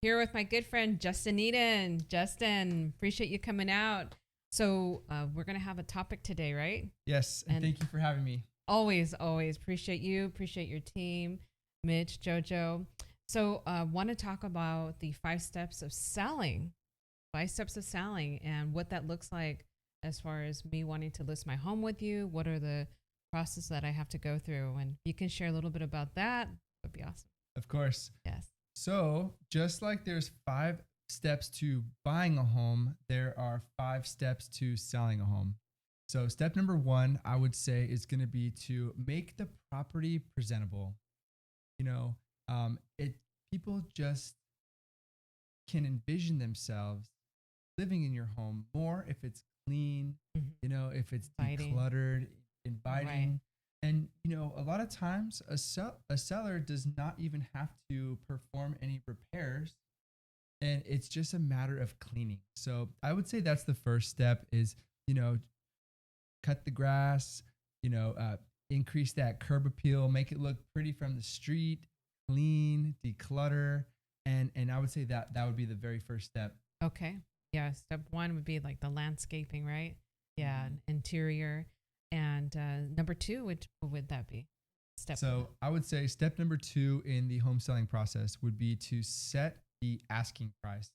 Here with my good friend Justin Eden. Justin, appreciate you coming out. So we're gonna have a topic today, right? Yes, and And thank you for having me. always appreciate you, appreciate your team, Mitch, Jojo. So want to talk about the 5 steps of selling, 5 steps of selling, and what that looks like as far as me wanting to list my home with you. What are the process that I have to go through? And you can share a little bit about that. Would be awesome. Of course. Yes. So, just like there's 5 steps to buying a home, there are 5 steps to selling a home. So, step number one, I would say, is going to be to make the property presentable. You know, it people just can envision themselves living in your home more if it's clean, Mhm. if it's Fighting. decluttered, Right. inviting. And, a lot of times a seller does not even have to perform any repairs, and it's just a matter of cleaning. So I would say that's the first step is, you know, cut the grass, you know, uh, increase that curb appeal, make it look pretty from the street, clean, declutter. And I would say that would be the very first step. Okay. Yeah. Step one would be like the landscaping, right? Yeah. Mhm. Interior. And number two, which what would that be? Step one. So I would say step number two in the home selling process would be to set the asking price.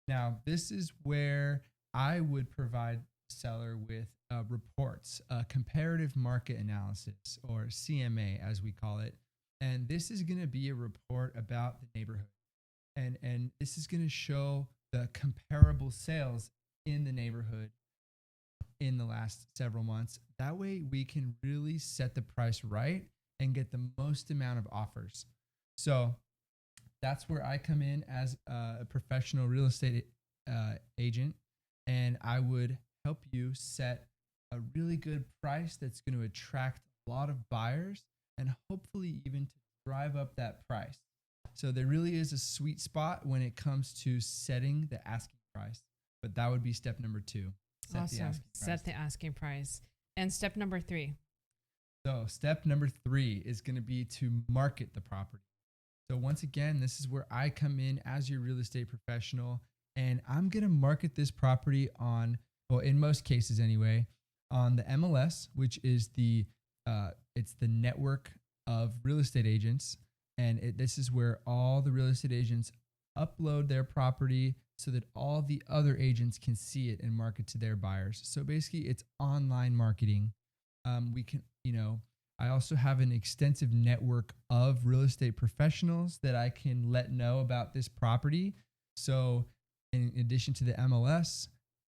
Now, this is where I would provide the seller with reports, comparative market analysis, or CMA as we call it. And this is going to be a report about the neighborhood. And this is going to show the comparable sales in the neighborhood in the last several months. That way, we can really set the price right and get the most amount of offers. So that's where I come in as a professional real estate agent, and I would help you set a really good price that's going to attract a lot of buyers and hopefully even to drive up that price. So there really is a sweet spot when it comes to setting the asking price, but that would be step number two, set the Awesome. asking price. Set the asking price. And step number three. So, step number three is going to be to market the property. So, once again, this is where I come in as your real estate professional, and I'm going to market this property on, well, in most cases anyway, on the MLS, which is it's the network of real estate agents, and this is where all the real estate agents upload their property so that all the other agents can see it and market to their buyers. So basically, it's online marketing. We can, I also have an extensive network of real estate professionals that I can let know about this property. So, in addition to the MLS,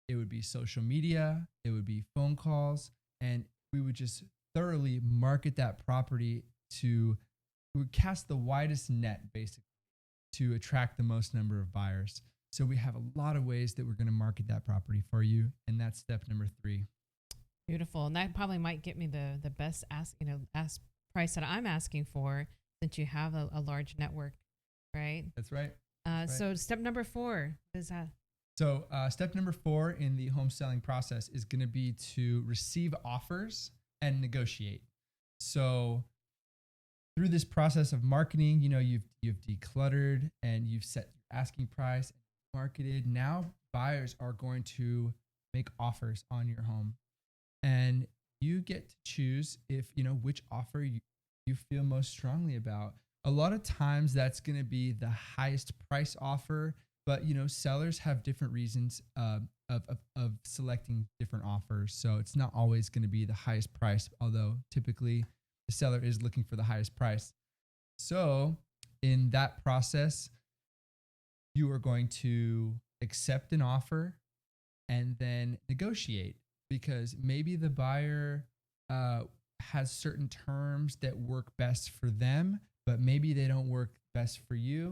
it would be social media, it would be phone calls, and we would just thoroughly market that property to, we would cast the widest net basically to attract the most number of buyers. So, we have a lot of ways that we're going to market that property for you. And that's step number three. Beautiful. And that probably might get me the best ask price that I'm asking for since you have a large network, right? That's right. That's right. So step number four is that. So, step number four in the home selling process is going to be to receive offers and negotiate. So, through this process of marketing, you've decluttered and you've set your asking price, marketed. Now, buyers are going to make offers on your home, and you get to choose if which offer you feel most strongly about. A lot of times that's going to be the highest price offer, but sellers have different reasons of selecting different offers, so it's not always going to be the highest price, although typically the seller is looking for the highest price. So in that process, you are going to accept an offer and then negotiate, because maybe the buyer uh, has certain terms that work best for them, but maybe they don't work best for you.